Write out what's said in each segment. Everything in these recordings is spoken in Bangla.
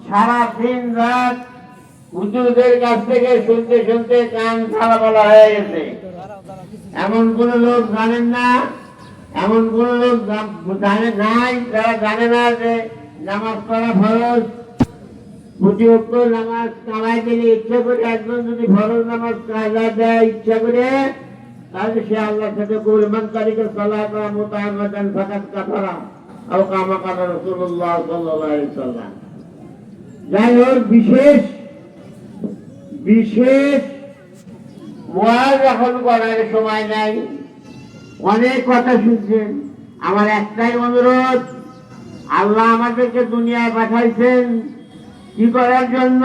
সারা দিন রাত হুজুরদের কাছ থেকে শুনতে শুনতে কান ছাড়া হয়ে গেছে। এমন কোন লোক জানেন না, এমন কোন লোক জানে নাই যারা জানে না যে নামাজ পড়া ফরজ। প্রতি ওয়াক্ত নামাজ কামাই দিলে ইচ্ছা করে একজন যদি ফরজ নামাজ কাজা দেয় ইচ্ছা করে, তাহলে সে আল্লাহর সাথে কুরবান তারিখের সালাত করা মুতাআম্মাদান ফাকাত কাফারা আও কামা কালা রাসূলুল্লাহ সাল্লাল্লাহু আলাইহি সাল্লাম। যাই হোক, বিশেষ বিশেষ ওয়াজ এখন করার সময় নাই, অনেক কথা শুনছেন। আমার একটাই অনুরোধ, আল্লাহ আমাদেরকে দুনিয়ায় পাঠাইছেন কি করার জন্য?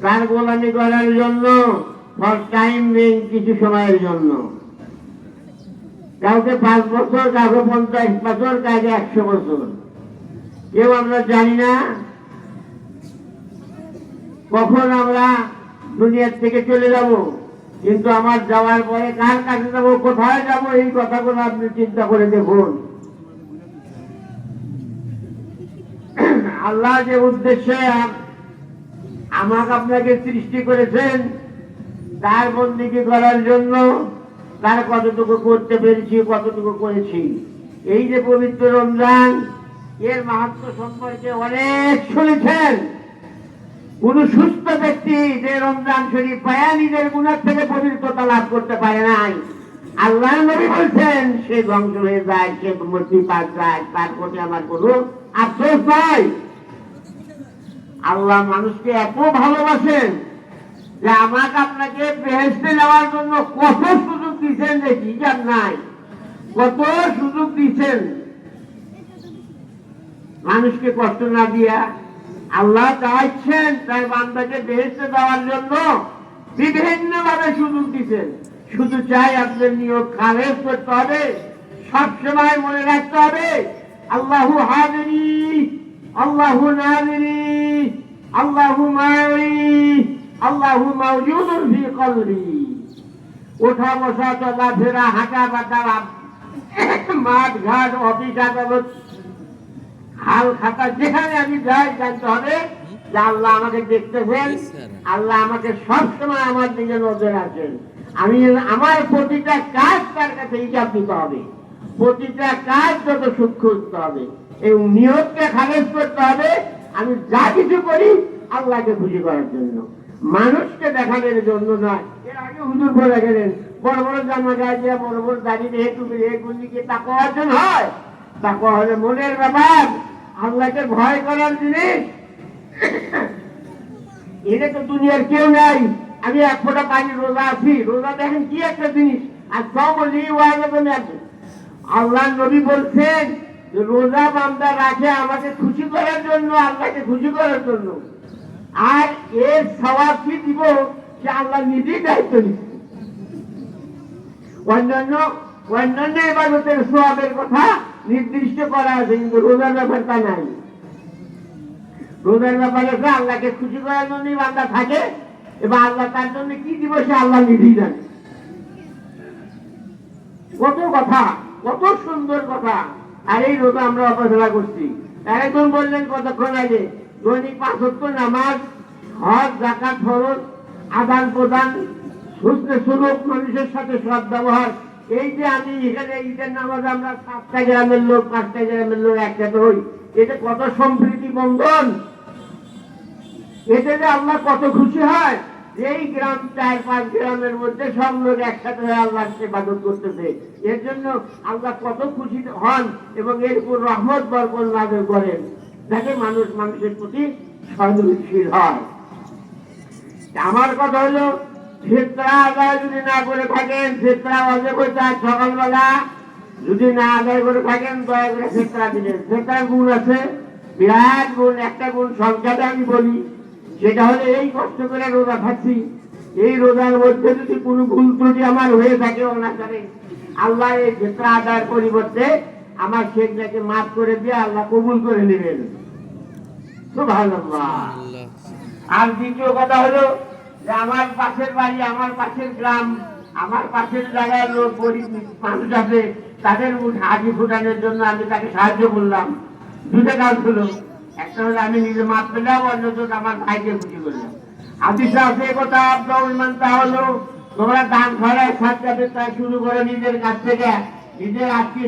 তার গোলামি করার জন্য, ফর টাইম নেই, কিছু সময়ের জন্য। কাউকে 5 বছর, কাউকে 50 বছর, কাউকে 100 বছর, কেউ আমরা জানি না কখন আমরা দুনিয়ার থেকে চলে যাব। কিন্তু আমার যাওয়ার পরে কার কাছে যাবো, কোথায় যাব, এই কথাগুলো আপনি চিন্তা করে দেখুন। আল্লাহ যে উদ্দেশ্যে আমাকে আপনাকে সৃষ্টি করেছেন, তার বন্দেগী করার জন্য, তার কতটুকু করতে পেরেছি, কতটুকু করেছি। এই যে পবিত্র রমজান, এর মাহাত্ম্য সম্পর্কে অনেক শুনেছেন। কোন সুস্থ ব্যক্তি যে রমজান শরীফ পায়া নিজের গুনাহ থেকে পবিত্রতা লাভ করতে পারে নাই, আল্লাহ নবী বলছেন সে ধ্বংস হয়ে যায়, সে মূর্তি পাক যায়, তার প্রতি আমার কোনো আফসোস নাই। আল্লাহ মানুষকে এত ভালোবাসেন যে আমাকে আপনাকে বেহেশতে যাওয়ার জন্য কত সুযোগ দিচ্ছেন, যে কি জান নাই, কত সুযোগ দিচ্ছেন মানুষকে কষ্ট না দিয়া। আল্লাহ চাইছেন তার বান্দাকে বেহেশতে যাওয়ার জন্য বিভিন্ন ভাবে সুযোগ দিচ্ছেন। শুধু চাই আপনার নিয়ত খালেস করতে হবে, সবসময় মনে রাখতে হবে আল্লাহু হাজিরি, আল্লাহু নাজিরি, আল্লাহু মাই, আল্লাহু মাওজুদুন ফি কলবি। ওঠা বসা, চলাফেরা, হাঁটা বাটা, মাঠ ঘাট, অফিস আদালত, হাল খাতা, যেখানে আমি যাই জানতে হবে যে আল্লাহ আমাকে দেখতেছেন, আল্লাহ আমাকে সবসময় আমার দিকে নজর আছেন। আমি আমার প্রতিটা কাজ তার কাছে হিসাব দিতে হবে, প্রতিটা কাজ যত সূক্ষ্ম করতে হবে, এই নিয়তকে খালেজ করতে হবে। আমি যা কিছু করি আল্লাহকে খুশি করার জন্য, মানুষকে দেখানোর জন্য নয়। এর আগে হুজুর বলে গেলেন, বড় বড় জামা গায়ে দিয়ে, বড় বড় দাড়ি দিয়ে, টুপি দিয়ে, গুন্ডিকে তাকওয়া অর্জন হয়। তাকওয়া হলে মনের ব্যাপার, আল্লাহকে ভয় করার জিনিস। এটা তো দুনিয়ার কেউ নাই। আমি 1 ফোঁটা পানি রোজা আছি, রোজা দেখেন কি একটা জিনিস। আর সব বলি আল্লাহ নবী বলছেন রোজা বান্দা রাখে আমাকে খুশি করার জন্য, আল্লাহকে খুশি করার জন্য। আর এর সওয়াব কি দিব, সে আল্লাহ নিজেই দায়িত্ব নিচ্ছে। অন্যান্য ইবাদতের সওয়াবের কথা নির্দিষ্ট করা আছে, কিন্তু রোজার ব্যাপারটা নাই। রোজার ব্যাপারে আল্লাহকে খুশি করার জন্যই বান্দা থাকে, এবং আল্লাহ তার জন্য কি দিব সে আল্লাহ নিজেই জানে। কত কথা, কত সুন্দর কথা। আর এই রোজা আমরা অপচয় করছি। একজন বললেন কতক্ষণ আগে, দৈনিক 5 ওয়াক্ত নামাজ, হজ, যাকাত, ফরজ, আদান প্রদান, হুসনে সুলুক, মানুষের সাথে সৎ ব্যবহার। এই যে আমি এখানে ঈদের নামাজ আমরা 7টা গ্রামের লোক, 5টা গ্রামের লোক একসাথে হই, এটা কত সম্প্রীতি বন্ধন। এতে যে আল্লাহ কত খুশি হয়। এই গ্রাম 4-5 গ্রামের মধ্যে সব লোক একসাথে হয়ে আল্লাহর ইবাদত করতেছে, এর জন্য আল্লাহ কত খুশি হন এবং এর উপর রহমত বরকত নাযিল করেন, যাতে মানুষ মানুষের প্রতি সহনশীল হয়। আমার কথা হলো, ফিতরা আদায় যদি না করে থাকেন, ফিতরা ওয়াজিব হইতে হয় সকালবেলা, যদি না আদায় করে থাকেন দয়া করে ফিতরা দিলেন। ফিতরার গুণ আছে, বিরাট গুণ। একটা গুণ সংখ্যাতে আমি বলি, সেটা হলো এই কষ্ট করে রোজা থাকছি, এই রোজার মধ্যে যদি কোনো ভুল ত্রুটি আমার হয়ে থাকে অনাচারে, আল্লাহ এই ফিতরা আদায়ের পরিবর্তে আমার সেটাকে মাফ করে দিয়ে আল্লাহ কবুল করে নেবেন। সুবহানাল্লাহ। আর দ্বিতীয় কথা হলো যে আমার পাশের বাড়ি, আমার পাশের গ্রাম, আমার পাশের জায়গায় লোক গরিব মানুষ আছে, তাদের হাঁটি ফুটানোর জন্য আমি তাকে সাহায্য করলাম, 2 টাকা ছিল। একটা হলো আমি নিজে মাপ পেলাম, অন্যত আমার ভাইকে খুশি করলাম। হাদিসে আছে এই কথা, তা হলো তোমরা দান খরচ খরচা শুরু করো নিজের কাছ থেকে, নিজের আত্মীয়